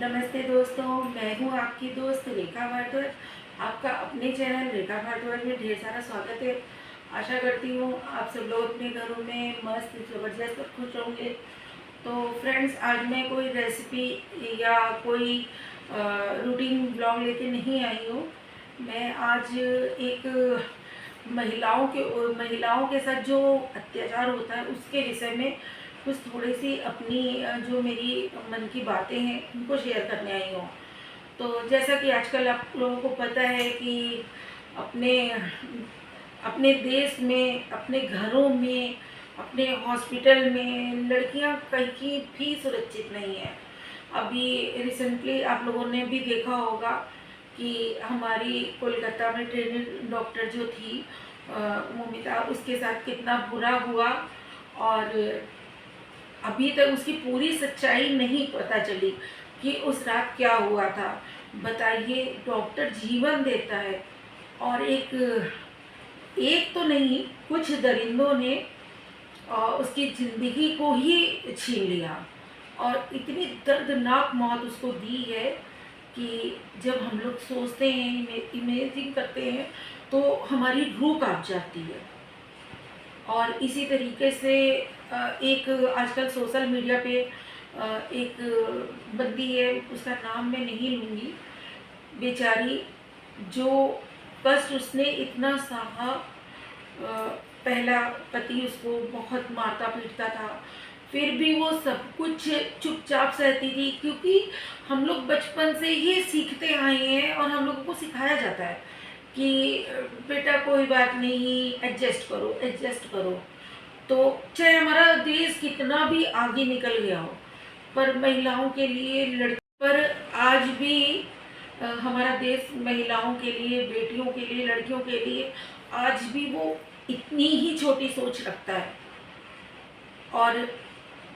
नमस्ते दोस्तों, मैं हूँ आपकी दोस्त रेखा भारद्वाज। आपका अपने चैनल रेखा भारद्वाज में ढेर सारा स्वागत है। आशा करती हूँ आप सब लोग अपने घरों में मस्त ज़बरदस्त और खुश होंगे। तो फ्रेंड्स, आज मैं कोई रेसिपी या कोई रूटीन ब्लॉग लेके नहीं आई हूँ। मैं आज एक महिलाओं के साथ जो अत्याचार होता है उसके विषय में कुछ थोड़ी सी अपनी जो मेरी मन की बातें हैं उनको शेयर करने आई हूँ। तो जैसा कि आजकल आप लोगों को पता है कि अपने अपने देश में, अपने घरों में, अपने हॉस्पिटल में लड़कियां कहीं भी सुरक्षित नहीं है। अभी रिसेंटली आप लोगों ने भी देखा होगा कि हमारी कोलकाता में ट्रेनिंग डॉक्टर जो थी मोमिता, उसके साथ कितना बुरा हुआ और अभी तक उसकी पूरी सच्चाई नहीं पता चली कि उस रात क्या हुआ था। बताइए, डॉक्टर जीवन देता है और एक एक तो नहीं, कुछ दरिंदों ने उसकी ज़िंदगी को ही छीन लिया और इतनी दर्दनाक मौत उसको दी है कि जब हम लोग सोचते हैं, इमेजिन करते हैं, तो हमारी रूह कांप जाती है। और इसी तरीके से एक आजकल सोशल मीडिया पे एक बंदी है, उसका नाम मैं नहीं लूँगी, बेचारी, जो कष्ट उसने इतना सहा। पहला पति उसको बहुत मारता पीटता था, फिर भी वो सब कुछ चुपचाप सहती थी, क्योंकि हम लोग बचपन से ये सीखते आए हैं और हम लोगों को सिखाया जाता है कि बेटा कोई बात नहीं, एडजस्ट करो एडजस्ट करो। तो चाहे हमारा देश कितना भी आगे निकल गया हो, पर महिलाओं के लिए पर आज भी हमारा देश महिलाओं के लिए, बेटियों के लिए, लड़कियों के लिए आज भी वो इतनी ही छोटी सोच रखता है। और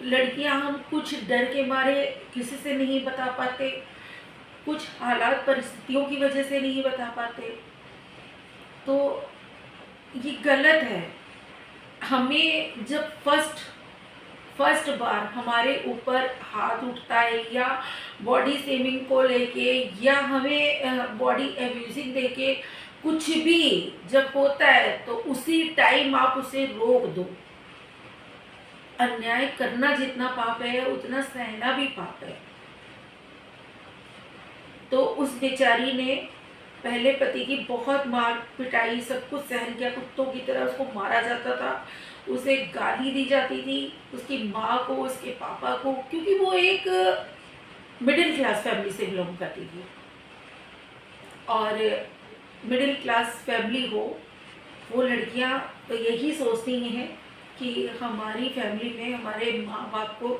लड़कियां, हम कुछ डर के मारे किसी से नहीं बता पाते, कुछ हालात परिस्थितियों की वजह से नहीं बता पाते, तो ये गलत है। हमें जब फर्स्ट बार हमारे ऊपर हाथ उठता है या बॉडी शेमिंग को लेके या हमें बॉडी एब्यूजिंग देके कुछ भी जब होता है, तो उसी टाइम आप उसे रोक दो। अन्याय करना जितना पाप है, उतना सहना भी पाप है। तो उस बेचारी ने पहले पति की बहुत मार पिटाई, सब कुछ सहन किया, कुत्तों की तरह उसको मारा जाता था, उसे गाली दी जाती थी, उसकी माँ को, उसके पापा को, क्योंकि वो एक मिडिल क्लास फैमिली से बिलोंग करती थी। और मिडिल क्लास फैमिली हो, वो लड़कियां तो यही सोचती हैं कि हमारी फैमिली में हमारे माँ बाप को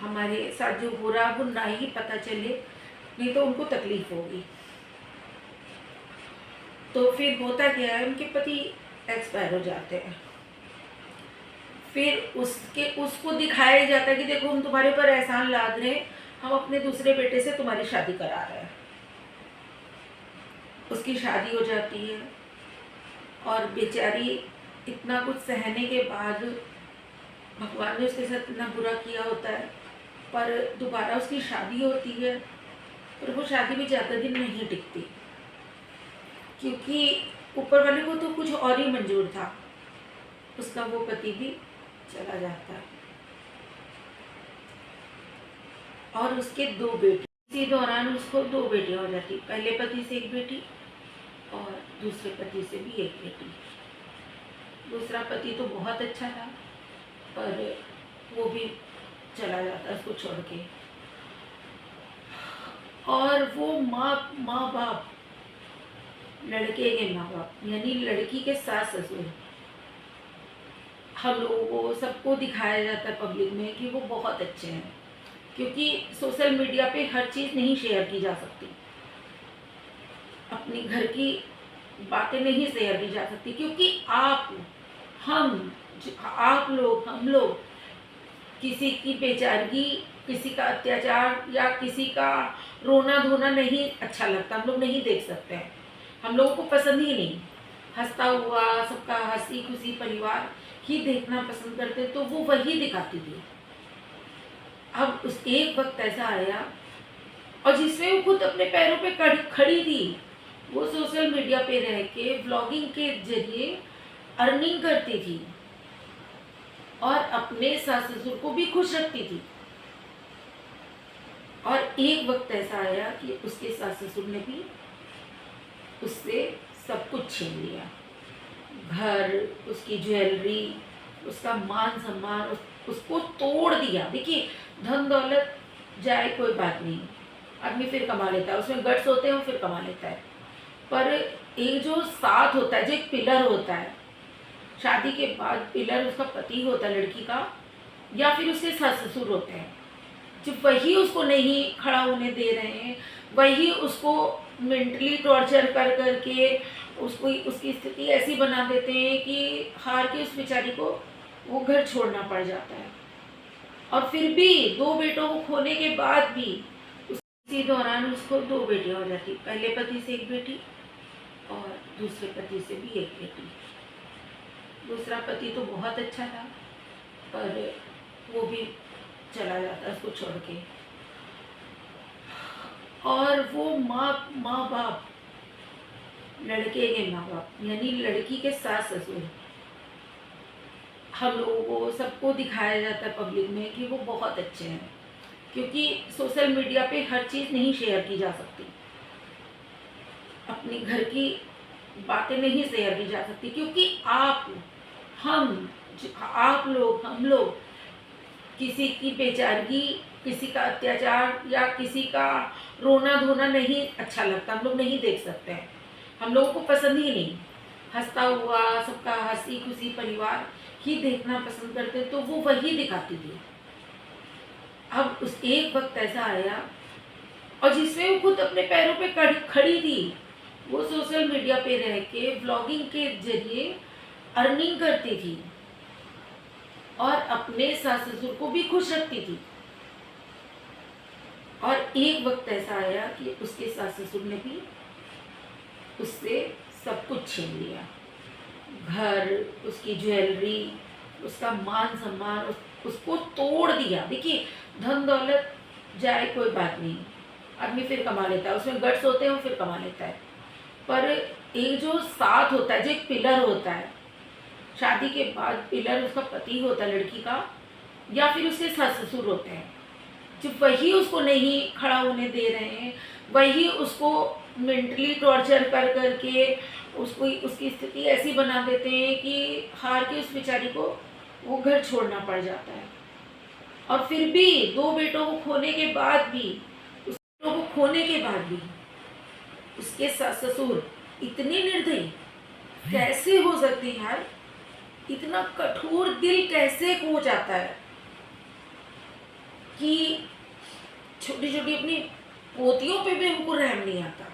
हमारे साथ जो हो रहा वो ना ही पता चले, नहीं तो उनको तकलीफ होगी। तो फिर होता क्या है, उनके पति एक्सपायर हो जाते हैं। फिर उसको दिखाया जाता है कि देखो, हम तुम्हारे ऊपर एहसान लाद रहे हैं, हम अपने दूसरे बेटे से तुम्हारी शादी करा रहे हैं। उसकी शादी हो जाती है और बेचारी इतना कुछ सहने के बाद, भगवान ने उसके साथ इतना बुरा किया होता है, पर दोबारा उसकी शादी होती है, पर वो शादी भी ज़्यादा दिन नहीं टिकती, क्योंकि ऊपर वाले को तो कुछ और ही मंजूर था। उसका वो पति भी चला जाता है और उसके 2 बेटे। इसी दौरान उसको 2 बेटियां हो जाती, पहले पति से 1 बेटी और दूसरे पति से भी 1 बेटी। दूसरा पति तो बहुत अच्छा था, पर वो भी चला जाता उसको छोड़ के। और वो माँ बाप, लड़के के माँ बाप, यानी लड़की के सास ससुर, हम लोगों को सबको दिखाया जाता है पब्लिक में कि वो बहुत अच्छे हैं, क्योंकि सोशल मीडिया पे हर चीज़ नहीं शेयर की जा सकती, अपनी घर की बातें नहीं शेयर की जा सकती, क्योंकि हम लोग किसी की बेचारगी, किसी का अत्याचार या किसी का रोना धोना नहीं अच्छा लगता, हम लोग नहीं देख सकते हैं, हम लोगों को पसंद ही नहीं। हंसता हुआ सबका हंसी खुशी परिवार ही देखना पसंद करते, तो वो वही दिखाती थी। अब उस एक वक्त ऐसा आया और जिसमें वो खुद अपने पैरों पे खड़ी थी। वो सोशल मीडिया पे रह के व्लॉगिंग के जरिए अर्निंग करती थी और अपने सास ससुर को भी खुश रखती थी। और एक वक्त ऐसा आया कि उसके सास ससुर ने भी उससे सब कुछ छीन लिया। घर, उसकी ज्वेलरी, उसका मान सम्मान, उसको तोड़ दिया। देखिए, धन दौलत जाए कोई बात नहीं, आदमी फिर कमा लेता है, उसमें गट्स होते हैं, वो फिर कमा लेता है। पर एक जो साथ होता है, जो एक पिलर होता है, शादी के बाद पिलर उसका पति होता है लड़की का, या फिर उसके सास ससुर होते हैं, जो वही उसको नहीं खड़ा होने दे रहे हैं, वही उसको मेंटली टॉर्चर कर करके उसको उसकी स्थिति ऐसी बना देते हैं कि हार के उस बेचारी को वो घर छोड़ना पड़ जाता है। और फिर भी 2 बेटों को खोने के बाद भी इसी दौरान उसको 2 बेटियां हो जाती, पहले पति से 1 बेटी और दूसरे पति से भी 1 बेटी। दूसरा पति तो बहुत अच्छा था, पर वो भी चला जाता उसको छोड़ के। और वो माँ बाप, लड़के के माँ बाप यानी लड़की के सास ससुर, हम लोगों को सबको दिखाया जाता है पब्लिक में कि वो बहुत अच्छे हैं, क्योंकि सोशल मीडिया पे हर चीज़ नहीं शेयर की जा सकती, अपने घर की बातें नहीं शेयर की जा सकती, क्योंकि हम लोग किसी की बेचारगी, किसी का अत्याचार या किसी का रोना धोना नहीं अच्छा लगता, हम लोग नहीं देख सकते हैं, हम लोगों को पसंद ही नहीं। हंसता हुआ सबका हंसी खुशी परिवार ही देखना पसंद करते, तो वो वही दिखाती थी। अब उस एक वक्त ऐसा आया और जिसमें वो खुद अपने पैरों पे खड़ी थी। वो सोशल मीडिया पे रह के व्लॉगिंग के जरिए अर्निंग करती थी और अपने सास ससुर को भी खुश रखती थी। और एक वक्त ऐसा आया कि उसके सास ससुर ने भी उससे सब कुछ छीन लिया। घर, उसकी ज्वेलरी, उसका मान सम्मान, उसको तोड़ दिया। देखिए, धन दौलत जाए कोई बात नहीं, आदमी फिर कमा लेता है, उसमें गट्स होते हैं, वो फिर कमा लेता है। पर एक जो साथ होता है, जो एक पिलर होता है, शादी के बाद पिलर उसका पति होता है लड़की का, या फिर उसके सास ससुर होते हैं, जो वही उसको नहीं खड़ा होने दे रहे हैं, वही उसको मेंटली टॉर्चर कर करके उसको उसकी स्थिति ऐसी बना देते हैं कि हार के उस बेचारी को वो घर छोड़ना पड़ जाता है। और फिर भी 2 बेटों को खोने के बाद भी उसके सास ससुर इतने निर्दयी कैसे हो सकते हैं यार? इतना कठोर दिल कैसे हो जाता है कि छोटी छोटी अपनी पोतियों पे भी हमको रहम नहीं आता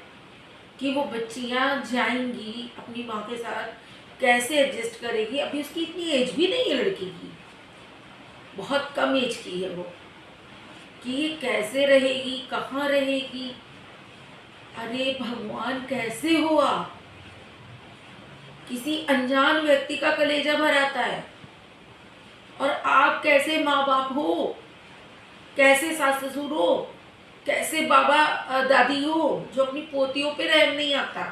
कि वो बच्चियां जाएंगी अपनी माँ के साथ, कैसे एडजस्ट करेगी। अभी उसकी इतनी एज भी नहीं है लड़की की, बहुत कम एज की है वो, कि ये कैसे रहेगी, कहाँ रहेगी। अरे भगवान, कैसे हो आप? किसी अनजान व्यक्ति का कलेजा भर आता है, और आप कैसे माँ बाप हो, कैसे सास ससुर हो, कैसे बाबा दादी हो, जो अपनी पोतियों पे रहम नहीं आता।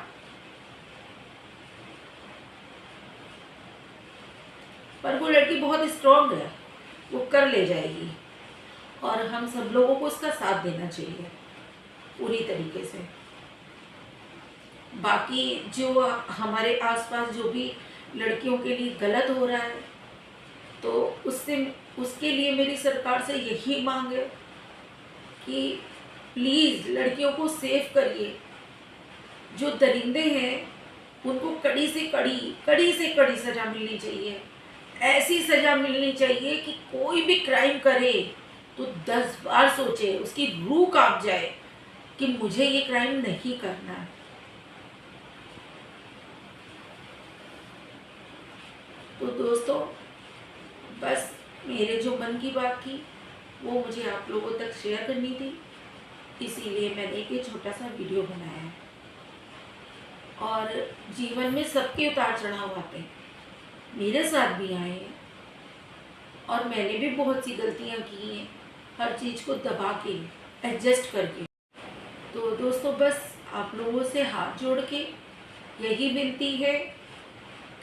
पर वो लड़की बहुत स्ट्रांग है, वो कर ले जाएगी, और हम सब लोगों को उसका साथ देना चाहिए पूरी तरीके से। बाकी जो हमारे आसपास जो भी लड़कियों के लिए गलत हो रहा है, तो उसके लिए मेरी सरकार से यही मांग है कि प्लीज़ लड़कियों को सेव करिए। जो दरिंदे हैं उनको कड़ी से कड़ी सज़ा मिलनी चाहिए। ऐसी सज़ा मिलनी चाहिए कि कोई भी क्राइम करे तो 10 बार सोचे, उसकी रूह कांप जाए कि मुझे ये क्राइम नहीं करना है। तो दोस्तों, बस मेरे जो मन की बात थी वो मुझे आप लोगों तक शेयर करनी थी, इसीलिए मैंने एक छोटा सा वीडियो बनाया है। और जीवन में सबके उतार चढ़ाव आते हैं, मेरे साथ भी आए हैं, और मैंने भी बहुत सी गलतियां की हैं, हर चीज़ को दबा के एडजस्ट करके। दोस्तों बस आप लोगों से हाथ जोड़ के यही विनती है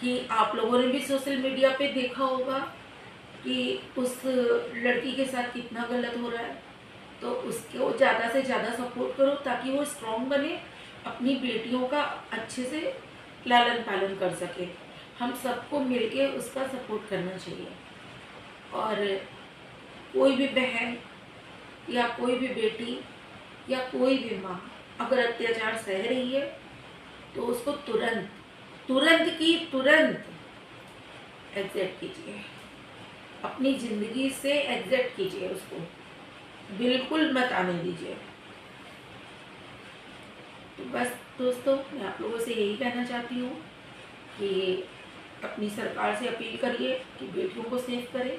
कि आप लोगों ने भी सोशल मीडिया पे देखा होगा कि उस लड़की के साथ कितना गलत हो रहा है, तो उसको ज़्यादा से ज़्यादा सपोर्ट करो ताकि वो स्ट्रॉन्ग बने, अपनी बेटियों का अच्छे से लालन पालन कर सके। हम सबको मिलके उसका सपोर्ट करना चाहिए। और कोई भी बहन या कोई भी बेटी या कोई भी माँ अगर अत्याचार सह रही है तो उसको तुरंत तुरंत एग्जिट कीजिए, अपनी ज़िंदगी से एग्जिट कीजिए, उसको बिल्कुल मत आने दीजिए। तो बस दोस्तों मैं आप लोगों से यही कहना चाहती हूँ कि अपनी सरकार से अपील करिए कि बेटियों को सेव करें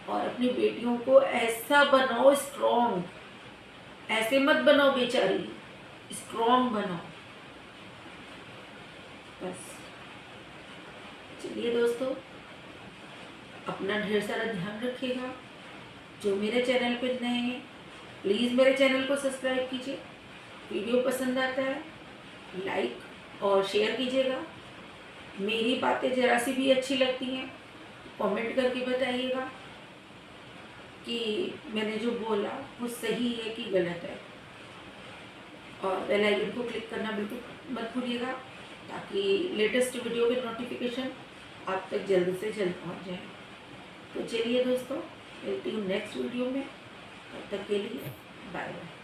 और अपनी बेटियों को ऐसा बनाओ स्ट्रॉन्ग, ऐसे मत बनाओ बेचारी, स्ट्रॉन्ग बनाओ। बस चलिए दोस्तों, अपना ढेर सारा ध्यान रखिएगा। जो मेरे चैनल पे नए हैं प्लीज़ मेरे चैनल को सब्सक्राइब कीजिए। वीडियो पसंद आता है लाइक और शेयर कीजिएगा। मेरी बातें ज़रा सी भी अच्छी लगती हैं कमेंट करके बताइएगा कि मैंने जो बोला वो सही है कि गलत है। और बेल आइकन को क्लिक करना बिल्कुल मत भूलिएगा ताकि लेटेस्ट वीडियो के नोटिफिकेशन आप तक जल्द से जल्द पहुंच जाए। तो चलिए दोस्तों, मिलती हूँ नेक्स्ट वीडियो में। तब तक के लिए बाय बाय।